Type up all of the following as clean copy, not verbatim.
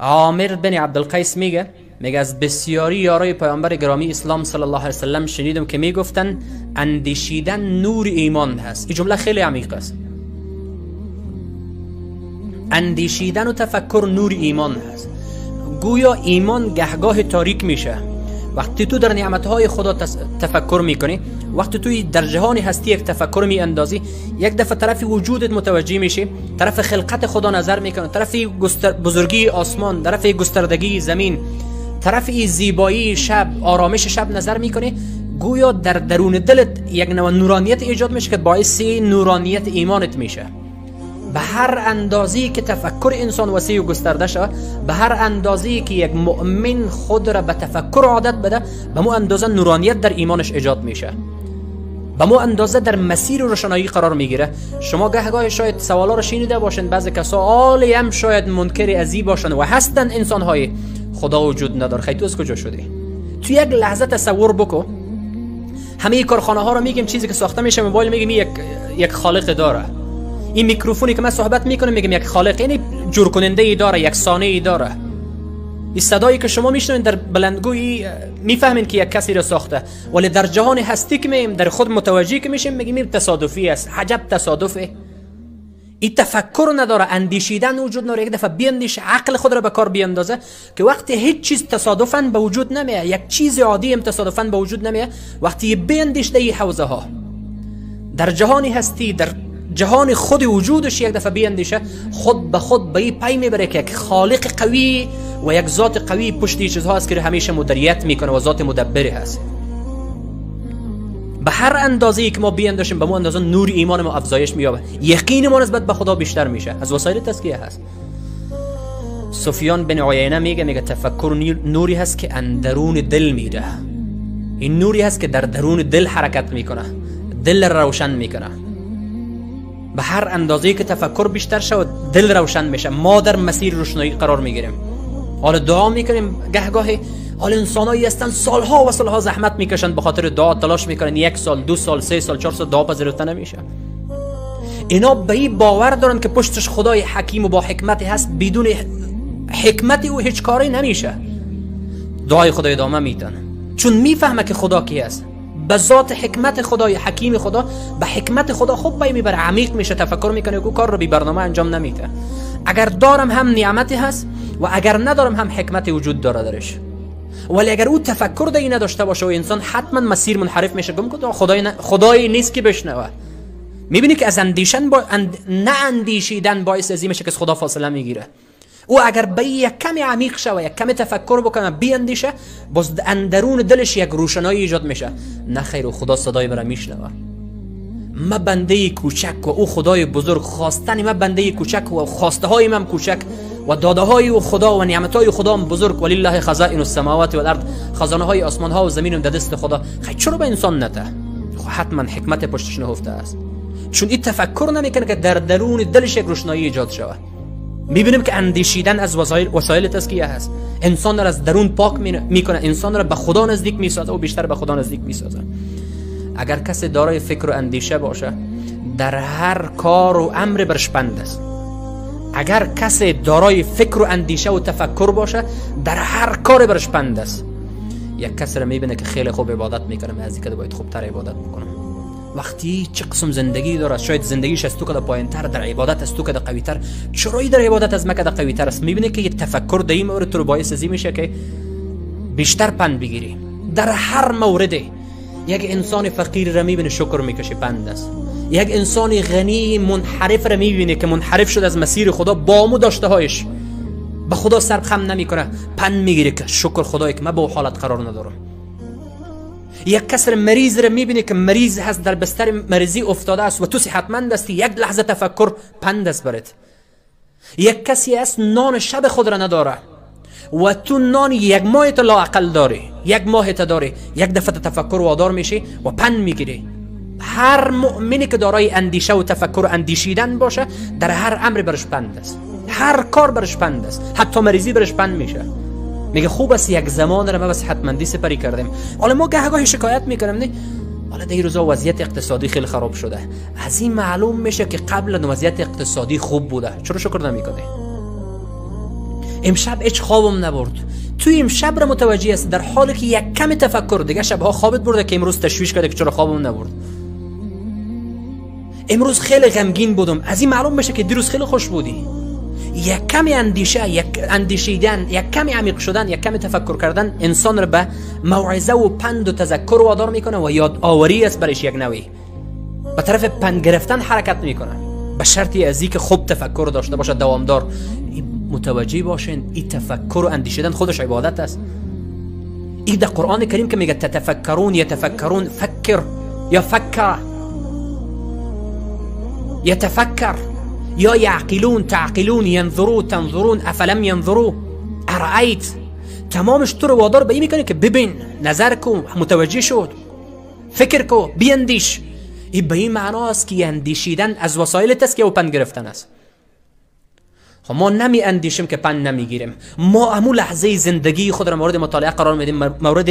عامر بن عبدالقیس میگه از بسیاری یارای پیامبر گرامی اسلام صلی الله علیه و سلم شنیدم که میگفتن اندیشیدن نور ایمان هست. این جمله خیلی عمیق است. اندیشیدن و تفکر نور ایمان هست. گویا ایمان گهگاه تاریک میشه وقتی تو در نعمتهای خدا تفکر میکنی. وقتی توی در جهان هستی یک تفکر میاندازی، یک دفعه طرف وجودت متوجه میشی، طرف خلقت خدا نظر میکنی، طرف بزرگی آسمان، طرف گستردگی زمین، طرف زیبایی شب، آرامش شب نظر میکنی. گویا در درون دلت یک نوع نورانیت ایجاد میشه که باعث نورانیت ایمانت میشه. به هر اندازه‌ای که تفکر انسان وسیع و گسترده شود، به هر اندازه‌ای که یک مؤمن خود را به تفکر عادت بده، به مو اندازه نورانیت در ایمانش ایجاد میشه، به مو اندازه در مسیر روشنایی قرار میگیره. شما گهگاه شاید سوالا رو شنیده باشین، بعضی کسا عالی هم شاید منکر ازی باشن و هستن انسان‌های خدا وجود نداره. خیلی تو از کجا شدی؟ تو یک لحظه تصور بکن همه کارخانه ها رو میگیم چیزی که ساخته میشه، موبایل میگیم یک خالق داره. این میکروفونی که من صحبت میکنم میگم یک خالق، یعنی جور کننده ای داره، یک صانعی داره. این صدایی که شما میشنوین در بلندگویی میفهمین که یک کسی را ساخته، ولی در جهان هستی که میگیم در خود متوجه که میشیم میگیم تصادفی است. عجب تصادفه. این تفکر نداره، اندیشیدن وجود نداره. یک دفعه بیاندیشه، عقل خود را به کار بیاندازه که وقتی هیچ چیز تصادفاً به وجود نمیاد، یک چیز عادی هم تصادفاً به وجود نمیاد، وقتی بیاندیشه این حوزه ها در جهان هستی، در جهان خود وجودش یک دفعه بیاندیشه، خود به خود به این پی میبره که یک خالق قوی و یک ذات قوی پشت این چیزها است که همیشه مدیریت میکنه و ذات مدبری هست. به هر اندازه‌ای که ما بیانداشیم به ما اندازه نور ایمان ما افزایش مییابه، یقین ما نسبت به خدا بیشتر میشه. از وسایل تزکیه هست. سفیان بن عیینه میگه تفکر نوری هست که اندرون دل میره. این نوری هست که در درون دل حرکت میکنه، دل روشن میکنه. به هر اندازه‌ای که تفکر بیشتر شود دل روشن میشه، ما در مسیر روشنایی قرار میگیریم. حالا دعا میکنیم، گهگاهی حال انسانایی هستن سالها و سالها زحمت میکشن به خاطر دعا، تلاش میکنن 1 سال 2 سال 3 سال 4 سال دعا پذیرفته نمیشه. اینا به این باور دارن که پشتش خدای حکیم و با حکمتی هست، بدون حکمتی و هیچ کاری نمیشه. دعای خدای ادامه میدن چون میفهمه که خدا کی است. به ذات حکمت خدای حکیم خدا، به حکمت خدا خوب پی میبره، عمیق میشه، تفکر میکنه که کار رو بی برنامه انجام نمیده. اگر دارم هم نعمتی هست و اگر ندارم هم حکمت وجود داره درش. ولی اگر او تفکر دی نداشته باشه و انسان حتما مسیر منحرف میشه. گم که خدای نیست که بشنوه. میبینی که از نه اندیشیدن باعث از این میشه که از خدا فاصله میگیره. او اگر به یک کمی عمیق شه و یک کمی تفکر بکنه بیاندیشه، باز اندرون دلش یک روشنایی ایجاد میشه. نه خیر، خدا صدای برای میشنوه. ما بنده کوچک و او خدای بزرگ، خواستن ما بنده کوچک و خواسته های من کوچک و داده های او خدا و نعمت های خدا بزرگ. ولله خزائن السماوات والارض، خزانه های آسمان ها و زمین در دست خدا. خیر چرا به انسان نده؟ حتما حکمت پشتش نهفته است. چون این تفکر نمیکنه که در درون دلش یک روشنایی ایجاد شود. میبینیم که اندیشیدن از وسایل تزکیه هست. انسان را از درون پاک میکنه، انسان را به خدا نزدیک میسازه و بیشتر به خدا نزدیک میسازه. اگر کسی دارای فکر و اندیشه باشه، در هر کار و امر برش پند است. اگر کسی دارای فکر و اندیشه و تفکر باشه، در هر کار برش پند است. یک کسی را میبینه که خیلی خوب عبادت میکنه، از اینکه باید خوبتر عبادت بکنه. وقتی چه قسم زندگی داره، شاید زندگیش از تو کده پایین‌تر، در عبادت از تو کده قوی‌تر، چرایی در عبادت از مکده قوی‌تر است. میبینه که یه تفکر در این مورد تو رو باعث ازی میشه که بیشتر پند بگیری. در هر مورد یک انسان فقیر را میبینه شکر میکشه، پند است. یک انسان غنی منحرف را میبینه که منحرف شد از مسیر خدا، با مو داشته هایش به خدا سرخم نمیکنه، پند میگیره که شکر خدای که من با حالت قرار ندارم. یک کسی مریض را میبینی که مریض هست، در بستر مریضی افتاده است و تو صحتمند هستی، یک لحظه تفکر پند است برات. یک کسی است نان شب خود را نداره و تو نان یک ماه تا لااقل داری، یک ماه تا داری، یک دفعه تفکر وادار میشی و پند میگیری. هر مؤمنی که دارای اندیشه و تفکر و اندیشیدن باشه، در هر امر برش پند است، هر کار برش پند است، حتی مریضی برش پند میشه. میگه خوب است یک زمان را ما بس حتمندی سپری کردیم. حالا ما گهگاهی شکایت میکنیم، نه حالا در روزا وضعیت اقتصادی خیلی خراب شده. از این معلوم میشه که قبل وضعیت اقتصادی خوب بوده، چرا شکر نمیکنی؟ امشب هیچ خوابم نبرد. توی امشب را متوجه است در حالی که یک کم تفکر دیگه شبها خوابت برده که امروز تشویش کرده که چرا خوابم نبرد. امروز خیلی غمگین بودم، از این معلوم بشه که دیروز خیلی خوش بودی. یک کمی اندیشه، یک اندیشیدن، یک کمی عمیق شدن، یک کمی تفکر کردن انسان را به موعظه و پند و تذکر وادار میکنه و یاد آوری است برش یک نوعی به طرف پند گرفتن حرکت میکنه، به شرطی از اینکه خوب تفکر داشته باشه دوامدار. متوجه باشین این تفکر و اندیشیدن خودش عبادت است. این در قرآن کریم که میگه تتفکرون یتفکرون، فکر یا فکر یتفکر یا یعقلون تعقلون، ینظرون تنظرون، افلم ینظروا ارأیت، تمامش تو رو وادار به این میکنه که ببین، نظر کن، متوجه شد، فکر کو، بیندیش. این به این معنا است که اندیشیدن از وسایل تزکیه و پند گرفتن است. ما نمی اندیشیم که پند نمیگیریم. ما همون لحظه زندگی خود را مورد مطالعه قرار میدیم، مورد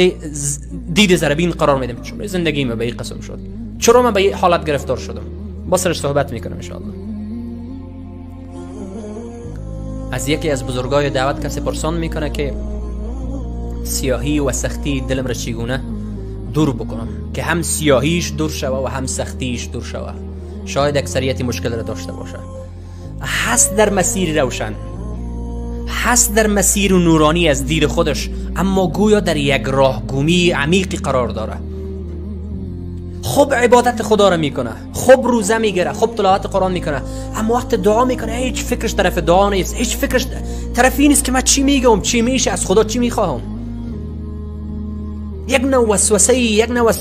دید ذربین قرار میدیم. چرا زندگی ما به این قسم شد؟ چرا من به این حالت گرفتار شدم؟ با سرش صحبت میکنم ان شاء الله. از یکی از بزرگای دعوت کسی پرسان میکنه که سیاهی و سختی دلم را چگونه دور بکنم که هم سیاهیش دور شوه و هم سختیش دور شوه. شاید اکثریتی مشکل را داشته باشه. هست در مسیر روشن، هست در مسیر نورانی از دید خودش، اما گویا در یک راهگمی عمیقی قرار داره. خوب عبادت خدا را میکنه، خوب روزه میگیره، خوب تلاوت قرآن میکنه، اما وقت دعا میکنه هیچ فکرش طرف دعا نیست، هیچ فکرش طرف این نیست که من چی میگم، چی میشه، از خدا چی میخواهم. یک نوع وسوسه، یک نوع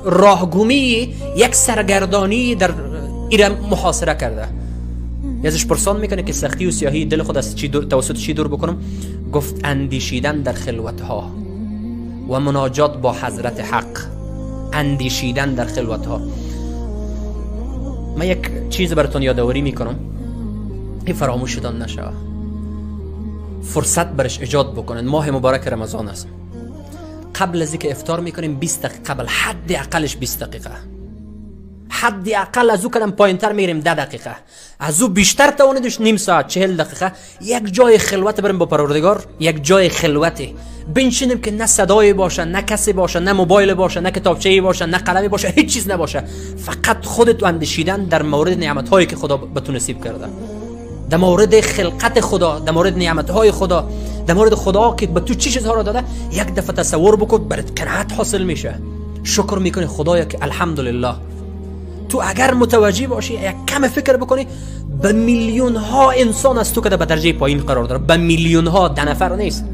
راهگمی، یک سرگردانی در ایران محاصره کرده. ازش پرسان میکنه که سختی و سیاهی دل خود از چی دور، توسط چی دور بکنم؟ گفت اندیشیدن در خلوتها و مناجات با حضرت حق. اندیشیدن در خلوتها. من یک چیز براتون یادآوری میکنم، این فراموش شدن نشه، فرصت برش ایجاد بکنن. ماه مبارک رمضان است. قبل از اینکه افطار میکنیم 20 دقیقه قبل، حد اقلش 20 دقیقه، حد اقل از او کدام پایینتر میریم 10 دقیقه، از او بیشتر توانیدش نیم ساعت 40 دقیقه یک جای خلوت بریم با پروردگار، یک جای خلوتی بنشینیم که نه صدایی باشه، نه کسی باشه، نه موبایل باشه، نه کتابچه‌ای باشه، نه قلمی باشه، هیچ چیز نباشه، فقط خودت اندیشیدن در مورد نعمت‌هایی که خدا به تو نصیب کرده، در مورد خلقت خدا، در مورد نعمت‌های خدا، در مورد خدا که به تو چی چیزها را داده. یک دفعه تصور بکن برات قناعت حاصل میشه، شکر میکنی خدایا که الحمدلله. تو اگر متوجه باشی، یک کم فکر بکنی، به میلیون ها انسان از تو که به درجه پایین قرار داره، به میلیون ها، 10 نفر نیست،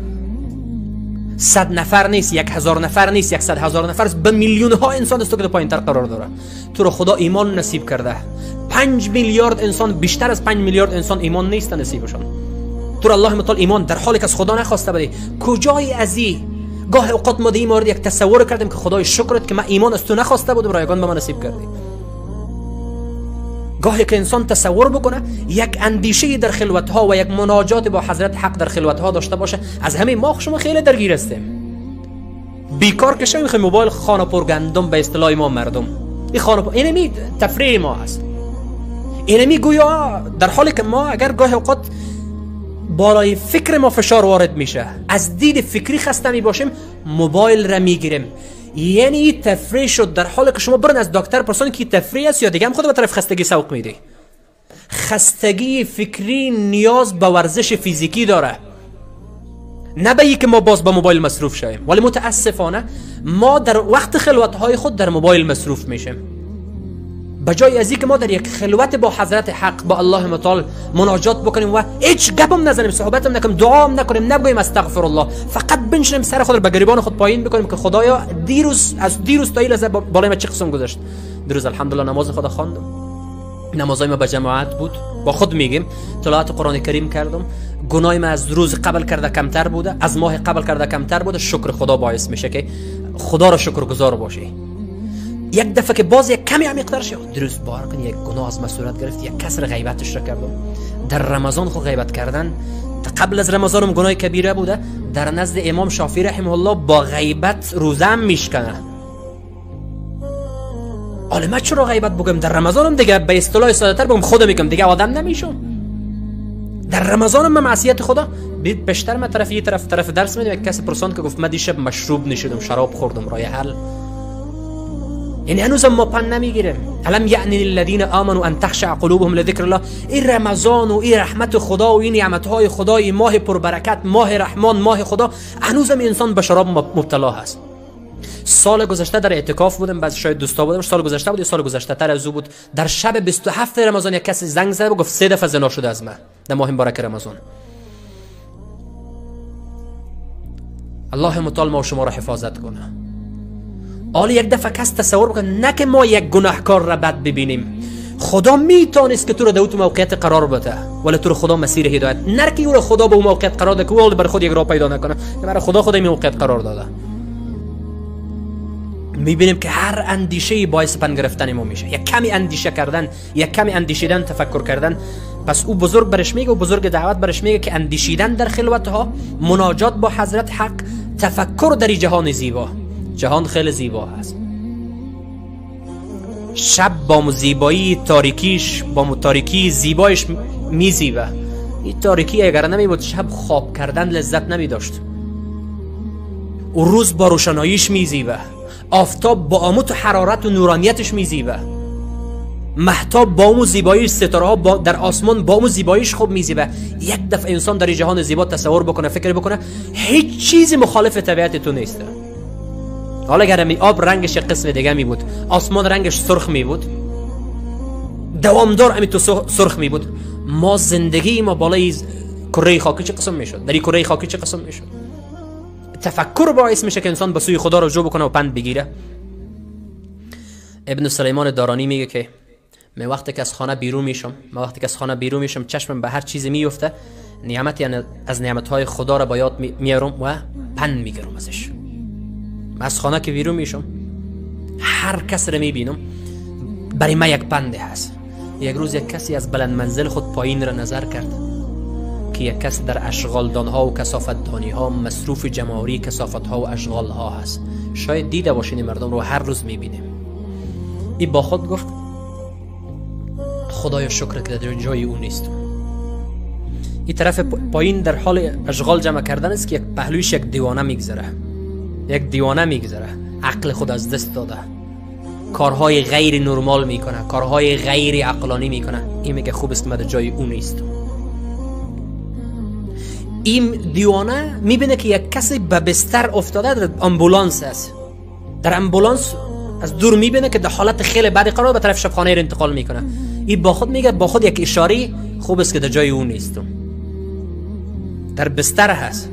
100 نفر نیست، 1000 نفر نیست، 100,000 نفر است، به میلیون ها انسان از تو که پایین تر قرار داره. تو رو خدا ایمان نصیب کرده. 5 میلیارد انسان، بیشتر از 5 میلیارد انسان ایمان نیست نصیبشون. تو رو الله متعال ایمان در حالی که از خدا نخواسته بده. کجای ازی؟ گاه اوقات ما این مورد یک تصور کردیم که خدای شکرت که من ایمان از تو نخواسته بودم، رایگان به من نصیب کردی. گاهی که انسان تصور بکنه یک اندیشه در خلوتها و یک مناجات با حضرت حق در خلوتها داشته باشه. از همین ما شما خیلی درگیر هستیم، بیکار که شویم، موبایل خانه پر گندم به اصطلاح ما مردم، این خانه پر، اینمی تفریح ما است، اینمی گویا در حالی که ما اگر گاهی اوقات بالای فکر ما فشار وارد میشه، از دید فکری خسته می باشیم، موبایل را میگیریم. یعنی تفریح شد، در حالی که شما برن از دکتر پرسان که تفریح است یا دیگه هم خود به طرف خستگی سوق میده. خستگی فکری نیاز به ورزش فیزیکی داره، نه به اینکه ما باز به موبایل مصروف شویم. ولی متاسفانه ما در وقت خلوت‌های خود در موبایل مصروف میشیم، بجای از اینکه ما در یک خلوت با حضرت حق با الله متعال مناجات بکنیم و هیچ گپم نزنیم، صحبتم نکنیم، دعام نکنیم، نگویم استغفر الله، فقط بنشینیم سر خود رو به گریبان خود پایین بکنیم که خدایا دیروز تا این لحظه بالای ما چه قسم گذشت. دیروز الحمدلله نماز خدا خواندم، نمازای ما به جماعت بود، با خود میگیم تلاوت قرآن کریم کردم، گناه ما از روز قبل کرده کمتر بوده، از ماه قبل کرده کمتر بوده. شکر خدا باعث میشه که خدا را شکرگزار باشی. یک دفعه که باز یک کمی عمیق‌تر شه، دیروز بار کن یک گناه از مسئولیت گرفت، یک کسر غیبتش را کردم. در رمضان خود غیبت کردن قبل از رمضان هم گناه کبیره بوده. در نزد امام شافعی رحمه الله با غیبت روزه هم میشکنه. حالا من چرا غیبت بگم؟ در رمضان هم دیگه به اصطلاح ساده‌تر بگم خودم میگم دیگه آدم نمیشم. در رمضان ما معصیت خدا بید بیشتر ما طرف یه طرف درس میدم. یک کسی پرسان که گفت من دیشب مشروب نشدم، شراب خوردم، رای حل. یعنی هنوز ما پن نمیگیریم. الم یعنی الذین آمنوا ان تخشع قلوبهم لذکر الله. این رمضان و این رحمت خدا و این نعمتهای خدا، این ماه پربرکت، ماه رحمان، ماه خدا، هنوزم انسان به شراب مبتلا هست. سال گذشته در اعتکاف بودم، بعد شاید دوستا بودم، سال گذشته بود یا سال گذشته تر از او بود، در شب 27 رمضان یک کسی زنگ زد و گفت 3 دفعه زنا شده از من در ماه مبارک رمضان. الله متعال ما و شما را حفاظت کنه. حالا یک دفعه کس تصور بکنه نه که ما یک گناهکار را بد ببینیم، خدا میتونست که تو را در اون موقعیت قرار بده، ولی تو را خدا مسیر هدایت نرکی، او را خدا به اون موقعیت قرار داده که او برای خود یک راه پیدا نکنه. برای خدا این موقعیت قرار داده. میبینیم که هر اندیشه باعث پن گرفتن ما میشه. یک کمی اندیشه کردن، یک کمی اندیشیدن، تفکر کردن. پس او بزرگ برش میگه و بزرگ دعوت برش میگه که اندیشیدن در خلوت ها، مناجات با حضرت حق، تفکر در جهان زیبا. جهان خیلی زیبا هست. شب با زیبایی تاریکیش، با تاریکی زیبایش میزیبه. این تاریکی اگر نمی بود شب خواب کردن لذت نمی داشت. و روز با روشناییش میزیبه. آفتاب با آموت و حرارت و نورانیتش میزیبه. مهتاب با اون زیباییش، ستاره ها در آسمان با اون زیباییش خوب میزیبه. یک دفعه انسان در جهان زیبا تصور بکنه، فکر بکنه، هیچ چیزی مخالف طبیعت تو نیست. حالا اگر آب رنگش یک قسم دیگه می بود، آسمان رنگش سرخ می بود، دوامدار امی تو سرخ می بود، ما زندگی ما بالای کره خاکی چه قسم می شد؟ در این کره خاکی چه قسم می شد؟ تفکر باعث میشه که انسان به سوی خدا رجوع بکنه و پند بگیره. ابن سلیمان دارانی میگه که من وقتی که از خانه بیرون میشم چشمم به هر چیزی میفته، نعمتی از نعمتهای خدا را با یاد میارم و پند میگیرم ازش. من از خانه که بیرون میشم هر کس را میبینم برای من یک پنده هست. یک روز یک کسی از بلند منزل خود پایین را نظر کرد که یک کس در اشغالدان ها و کثافت دانی ها مصروف جماهری کثافت ها و اشغال ها هست. شاید دیده باشین مردم رو هر روز میبینیم. این با خود گفت خدایا شکر که در جای او نیست. این طرف پایین در حال اشغال جمع کردن است که یک پهلویش یک دیوانه میگذره، عقل خود از دست داده، کارهای غیر نرمال میکنه، کارهای غیر عقلانی میکنه. این میگه خوب است که من در جای او نیست. این دیوانه میبینه که یک کسی به بستر افتاده در امبولانس است. در امبولانس از دور میبینه که در حالت خیلی بدی قرار به طرف شفاخانه انتقال میکنه. این با خود میگه، با خود یک اشاره، خوب است که در جای او نیستم. در بستر هست.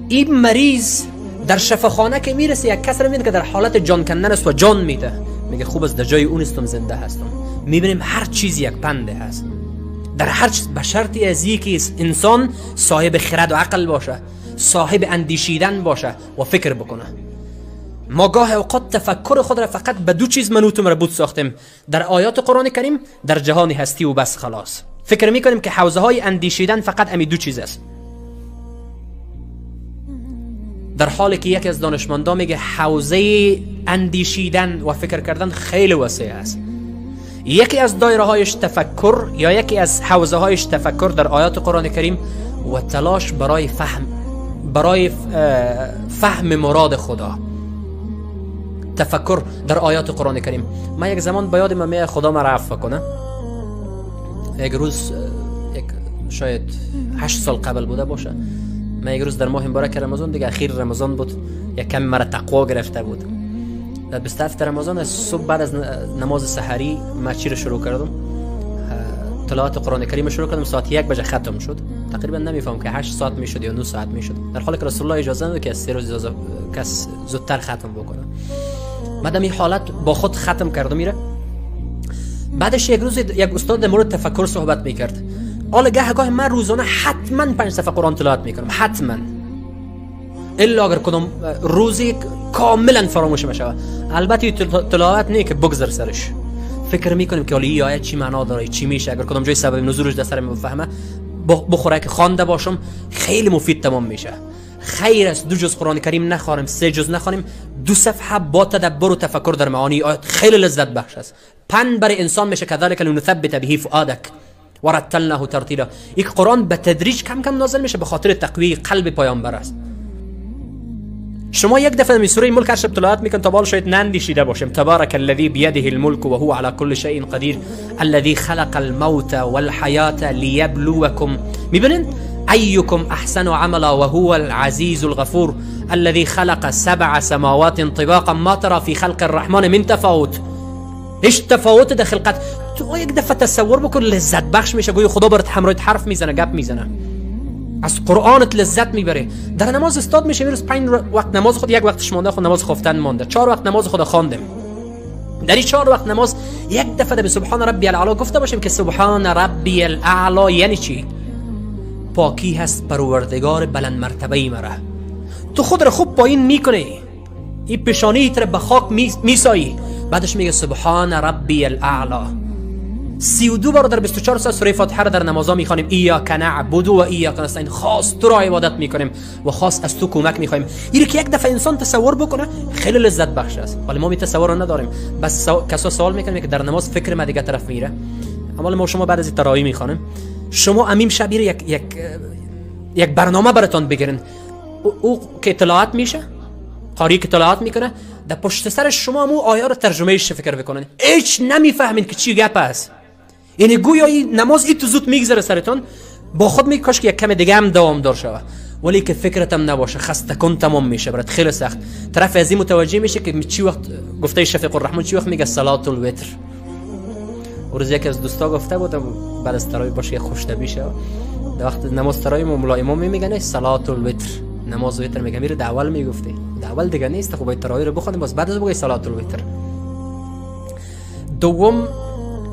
این مریض در شفاخانه که میرسه یک کس رو میبینه که در حالت جان کندن است و جان میده. میگه خوب است در جای او نیستم، زنده هستم. میبینیم هر چیزی یک پنده هست. در هر چیز به شرطی از اینکه انسان صاحب خرد و عقل باشه، صاحب اندیشیدن باشه و فکر بکنه. ما گاه اوقات تفکر خود را فقط به دو چیز منوط و مربوط ساختیم، در آیات قرآن کریم، در جهان هستی و بس خلاص. فکر میکنیم که حوزه های اندیشیدن فقط امی دو چیز است، در حالی که یکی از دانشمندان میگه حوزه اندیشیدن و فکر کردن خیلی وسیع است. یکی از دایره هایش تفکر یا یکی از حوزه هایش تفکر در آیات قرآن کریم و تلاش برای فهم مراد خدا. تفکر در آیات قرآن کریم. من یک زمان به یاد من خدا ما عفو کنه، یک روز شاید 8 سال قبل بوده باشه، من یک روز در ماه مبارک رمضان، دیگه اخیر رمضان بود، یک کمی مرا تقوا گرفته بود. در 27 رمضان از صبح بعد از نماز سحری من چی رو شروع کردم؟ تلاوت قرآن کریم شروع کردم. ساعت 1 بجه ختم شد. تقریبا نمیفهم که 8 ساعت میشد یا 9 ساعت میشد، در حالی که رسول الله اجازه نداد که از 3 روز کس زودتر ختم بکنه. بعد این حالت با خود ختم کردم میره. بعدش یک روز یک استاد در مورد تفکر صحبت میکرد. حالا گاه من روزانه حتما 5 صفحه قرآن تلاوت میکنم، حتما، الا اگر کدام روزی کاملا فراموش بشه. البته تلاوت نه که بگذر سرش، فکر میکنیم که حالا این آیه چی معنا داره، چی میشه، اگر کدام جای سبب نزولش در سرم بفهمه بخوره که خوانده باشم، خیلی مفید تمام میشه. خیر است 2 جز قرآن کریم نخوانیم، 3 جز نخوانیم، 2 صفحه با تدبر و تفکر در معانی آیات خیلی لذت بخش است. پند برای انسان میشه. کذالک لنثبت به فؤادک ورتلناه ترتیلا. این قرآن به تدریج کم کم نازل میشه به خاطر تقویه قلب پیامبر است. شما یک دفعه می سوره ملک اش تلاوت میکن تا بال شاید نندیشیده باشیم. تبارک الذی بیده الملک و هو علی كل شیء قدیر الذی خلق الموت والحیات لیبلوکم. میبینید ایکم احسن عملا و هو العزیز الغفور الذی خلق 7 سماوات طباقا ما ترى في خلق الرحمن من تفاوت. هیچ تفاوت در خلقت. تو یک دفعه تصور بکن لذت بخش میشه، گویا خدا برات همراهت حرف میزنه، گپ میزنه، از قرآنت لذت میبره. در نماز استاد میشه میروز 5 وقت نماز خود یک وقتش مونده، خود نماز خفتن مونده، 4 وقت نماز خود خواندم. در این 4 وقت نماز یک دفعه به سبحان ربی الاعلی گفته باشیم که سبحان ربی الاعلی یعنی چی؟ پاکی هست پروردگار بلند مرتبه مرا. تو خود را خوب پایین میکنی، این پیشانی تر به خاک میسایی، بعدش میگه سبحان ربی الاعلی. 32 بار در 24 ساعت سوره فاتحه را در نمازها میخوانیم. ایاک نعبد و ایاک نستعین. خاص تو را عبادت میکنیم و خاص از تو کمک میخوایم. اینو که یک دفعه انسان تصور بکنه خیلی لذت بخش است، ولی ما می تصور نداریم. بس کسا سوال میکنیم که در نماز فکر ما دیگه طرف میره. اما ما شما بعد از تراویح میخوانیم، شما امیم شبیر یک برنامه براتون بگیرین. او که تلاوت میشه، قاری که تلاوت میکنه، در پشت سر شما مو آیه رو ترجمهش فکر بکنین. هیچ نمیفهمین که چی گپ است. یعنی گویا این نماز این تو زود میگذره سرتون، با خود میکاش که یک کم دیگه هم دوام دار شوه، ولی که فکرتم نباشه خسته کن تمام میشه برات خیلی سخت. طرف از این متوجه میشه که چی وقت گفته شفیق الرحمن چی وقت میگه صلات الوتر. و روز یکی از دوستا گفته بودم بعد از تراویح باشه خوشطبعی شه، در وقت نماز تراویح مولای امام میگه صلات الوتر، نماز وتر میگه میره اول میگفته اول دیگه نیست، خب باید تراویح رو بخونیم باز بعد از بگه صلات الوتر. دوم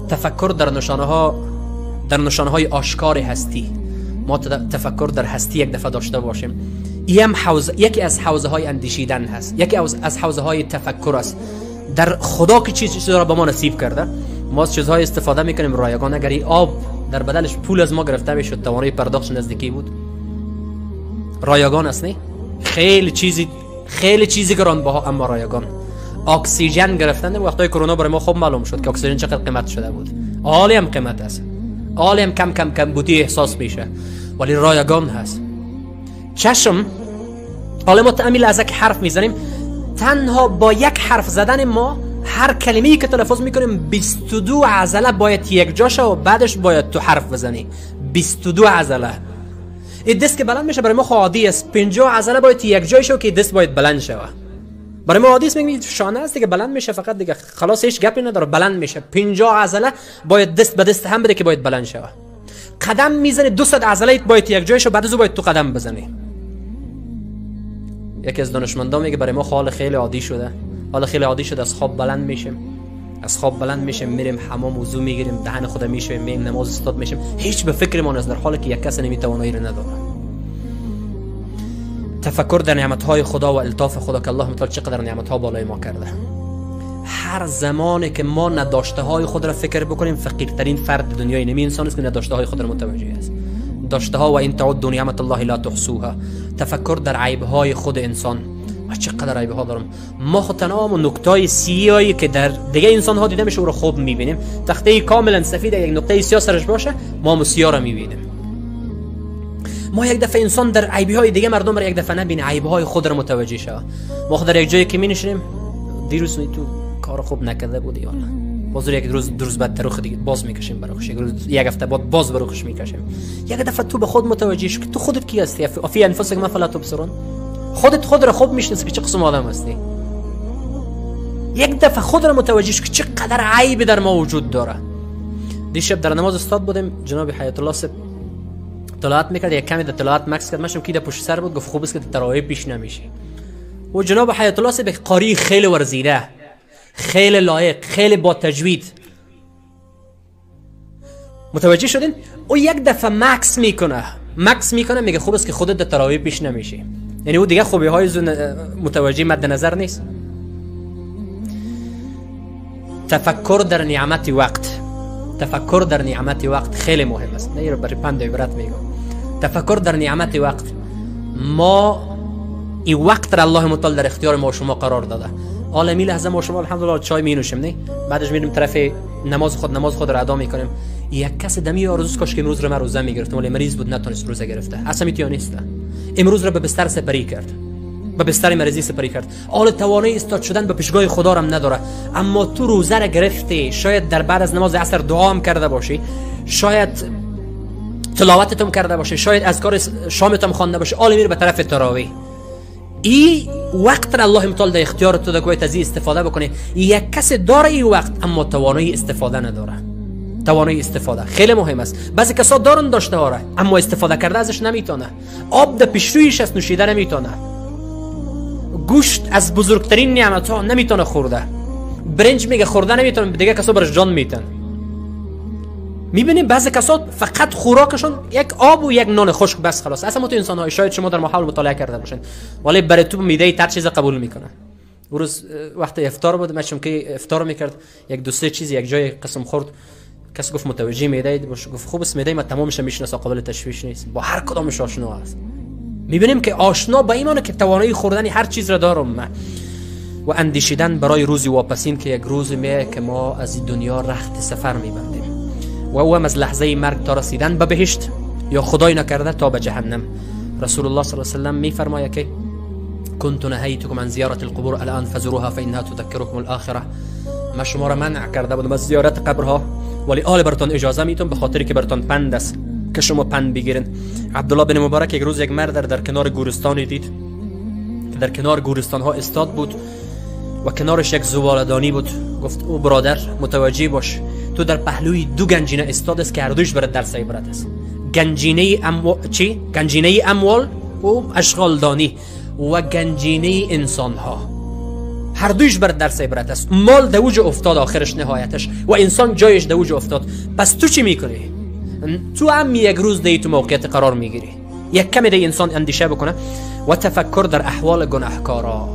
تفکر در نشانه های آشکار هستی. ما تفکر در هستی یک دفعه داشته باشیم. این هم یکی از حوزه های اندیشیدن هست، یکی از حوزه های تفکر است در خدا که چیزی را به ما نصیب کرده. ما از چیزهای استفاده میکنیم رایگان. اگر این آب در بدلش پول از ما گرفته میشد توانایی پرداختش نزدیکی بود، رایگان است. نه خیلی چیزی گرانبها اما رایگان. اکسیژن گرفتن وقتای کرونا برای ما خوب معلوم شد که اکسیژن چقدر قیمت شده بود. حالی هم قیمت است، حالی هم کم بودی احساس میشه، ولی رایگان هست. چشم، حالا ما تعمیل از یک حرف میزنیم، تنها با یک حرف زدن ما هر کلمه‌ای که تلفظ میکنیم 22 عضله باید یک جاشه و بعدش باید تو حرف بزنی. 22 عضله. این دست که بلند میشه برای ما عادی است. 50 عضله باید یک جای شه که دست باید بلند شه. برای ما عادی است، میگیم شانه است دیگه بلند میشه، فقط دیگه خلاص هیچ گپی نداره، بلند میشه. 50 عضله باید دست به دست هم بده که باید بلند شه. قدم میزنی 200 عضله باید یک جای شه، بعد از باید تو قدم بزنی. یکی از دانشمندان میگه برای ما حال خیلی عادی شده. حالا خیلی عادی شده از خواب بلند میشیم، میریم حمام وضو میگیریم، دهن خودم میشویم، میریم نماز استاد میشیم، هیچ به فکرمان از در حالی که یک کس نمیتوانایی رو نداره. تفکر در نعمتهای خدا و الطاف خدا که الله متعال چقدر نعمتها بالای ما کرده. هر زمانی که ما نداشته های خود را فکر بکنیم، فقیرترین فرد دنیای نمی انسان است که نداشته های خود را متوجه است. داشته ها و این تعدوا نعمت الله لا تحصوها. تفکر در عیب های خود انسان، ما چقدر عیب ها دارم. ما خود تمام نکتای سیاهی که در دیگه انسان ها دیده میشه او رو خوب میبینیم. تخته کاملا سفید یک نقطه سیاه سرش باشه ما سیاه را میبینیم. ما یک دفعه انسان در عیب های دیگه مردم را یک دفعه نبینه، عیب های خود را متوجه شه. ما خود در یک جایی که می نشینیم دیروز تو کار خوب نکرده بودی یا نه، باز یک روز بعد رو دیگه باز میکشیم براش، یک هفته بعد باز براش میکشیم. یک دفعه تو به خود متوجه شو که تو خودت کی هستی. افی انفسکم فلا تبصرون. خود را خوب میشناسی که چه قسم آدم هستی. یک دفعه خود را متوجه شو که چقدر عیب در ما وجود داره. دیشب در نماز استاد بودیم، جناب حیات الله صاحب تلاوت میکرد، یک کمی در تلاوت مکس کرد، ماشم کیده پشت سر بود، گفت خوب است که تراویح پیش نمیشه. و جناب حیات الله صاحب قاری خیلی ورزیده، خیلی لایق، خیلی با تجوید. متوجه شدین؟ او یک دفعه مکس میکنه میگه خوب است که خودت در تراویح پیش نمیشی. یعنی او دیگه خوبی های متوجه مد نظر نیست. تفکر در نعمت وقت خیلی مهم است. نه رو برای پند عبرت میگم. تفکر در نعمت وقت. ما این وقت را الله متعال در اختیار ما و شما قرار داده. عالمی لحظه ما شما الحمدلله چای می نوشیم، نه بعدش میریم طرف نماز خود را ادا میکنیم. یک کس دمی آرزوست کاش که امروز رو من روزه میگرفتم ولی مریض بود نتونست روزه گرفته. اصلا میتونه نیست. امروز رو به بستر سپری کرد، به بستر مریضی سپری کرد. حال توانایی استاد شدن به پیشگاه خدا هم نداره، اما تو روزه را گرفتی. شاید در بعد از نماز عصر دعا هم کرده باشی، شاید تلاوتت هم کرده باشی، شاید اذکار شامت هم خوانده باشی، حال میره به طرف تراویح. این وقت را الله متعال در اختیار تو داده که استفاده بکنی. یک کس داره این وقت اما توانایی استفاده نداره. توانایی استفاده خیلی مهم است. بعضی کسا دارن داشته واره اما استفاده کرده ازش نمیتونه. آب در پیشرویش از نوشیده نمیتونه. گوشت از بزرگترین نعمت ها نمیتونه خورده. برنج میگه خورده نمیتونه، دیگه کسا برش جان میتن. میبینیم بعضی کسا فقط خوراکشون یک آب و یک نان خشک بس خلاص. اصلا ما تو انسان های شاید شما در محل مطالعه کرده باشین ولی برای تو میده تر چیز قبول میکنن. روز وقت افطار بود، مچم که افطار میکرد یک دو سه چیز یک جای قسم خورد، کسی گفت متوجه میده باش، گفت خوب است میده ما تمامش میشناسه قابل تشویش نیست، با هر کدامش آشنا است. میبینیم که آشنا با ایمانه که توانایی خوردن هر چیز را دارم و اندیشیدن برای روزی واپسین که یک روز میه که ما از این دنیا رخت سفر میبندیم و او هم از لحظه مرگ تا رسیدن به بهشت یا خدای نکرده تا به جهنم. رسول الله صلی الله علیه و سلم میفرماید که كنت نهیتکم عن زیارت القبور الان فزوروها فانها تذکرکم الاخره. ما شما را منع کرده بودم از زیارت قبرها ولی آل براتون اجازه میتون به خاطری که براتون پند است که شما پند بگیرین. عبدالله بن مبارک یک روز یک مرد در کنار گورستانی دید که در کنار گورستان ها استاد بود و کنارش یک زباله‌دانی بود. گفت او برادر متوجه باش، تو در پهلوی دو گنجینه استاد است که هر دوش برات درس عبرت است. گنجینه اموال و اشغال دانی و گنجینه انسان ها، هر دویش بر درس عبرت است. مال دوج افتاد آخرش نهایتش و انسان جایش دوج افتاد. پس تو چی میکنی؟ تو هم یک روز دی تو موقعیت قرار میگیری. یک کمی دی انسان اندیشه بکنه و تفکر در احوال گناهکارا.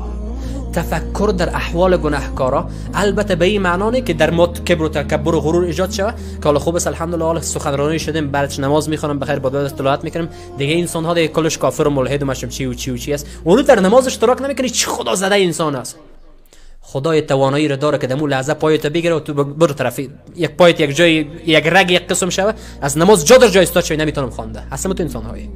تفکر در احوال گناهکارا البته به این معنی که در ما کبر و تکبر و غرور ایجاد شود که حالا خوب است الحمدلله حالا سخنرانی شدیم بعدش نماز میخونم بخیر با دعا تلاوت میکنم دیگه انسان ها دیگه کلش کافر و ملحد و مشم چی و چی و چی است. اونو در نماز اشتراک نمیکنی چه خدا زده انسان است. خدای توانایی را داره که دمو لحظه پایت بگیره و تو برو طرفی یک پایت یک جای یک رگ یک قسم شوه از نماز جا در جای استاد شوی نمیتونم خوانده. اصلا تو انسان هایی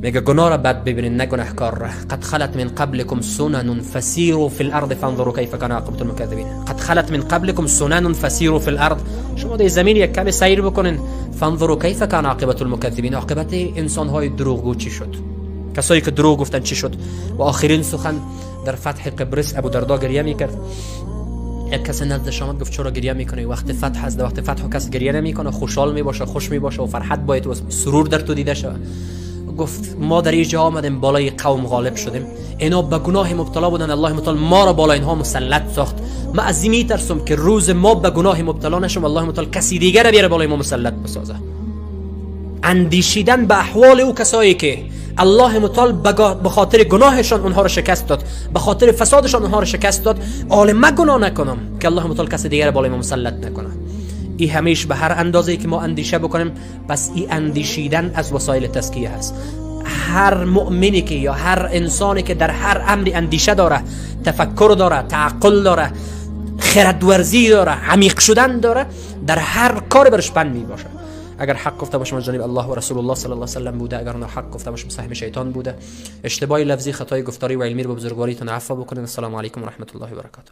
میگه گناه را بد ببینید نه گناهکار را. قد خلت من قبلكم سنن فسيروا في الارض فانظروا كيف كان عاقبه المكذبين. قد خلت من قبلكم سنن فسيروا في الارض. شما در زمین یک کمی سیر بکنین. فانظروا كيف كان عاقبه المكذبين. عاقبت انسان های دروغگو چی شد؟ کسایی که دروغ گفتن چی شد؟ و آخرین سخن در فتح قبرس ابو دردا گریه میکرد. یک کس نزدش آمد گفت چرا گریه میکنی؟ وقت فتح است. وقت فتح کس گریه نمیکنه، خوشحال میباشه، خوش میباشه و فرحت باید و سرور در تو دیده شود. گفت ما در اینجا آمدیم بالای قوم غالب شدیم، اینا به گناه مبتلا بودن، الله متعال ما را بالا اینها مسلط ساخت. ما از این میترسم که روز ما به گناه مبتلا نشم الله متعال کسی دیگر را بیاره بالای ما مسلط بسازه. اندیشیدن به احوال او کسایی که الله متعال به خاطر گناهشان اونها را شکست داد، به خاطر فسادشان اونها را شکست داد، عالم گناه نکنم که الله متعال کسی دیگر بالای ما مسلط نکنه. این همیشه به هر اندازه‌ای که ما اندیشه بکنیم پس این اندیشیدن از وسایل تزکیه هست. هر مؤمنی که یا هر انسانی که در هر امری اندیشه داره، تفکر داره، تعقل داره، خردورزی داره، عمیق شدن داره، در هر کار برش پند می باشه. اگر حق گفته باشم از جانب الله و رسول الله صلی الله علیه و سلم بوده، اگر حق گفته باشم سهم شیطان بوده، اشتباهی لفظی، خطای گفتاری و علمی رو به بزرگواریتون عفو بکنید. السلام علیکم و رحمت الله و برکاته.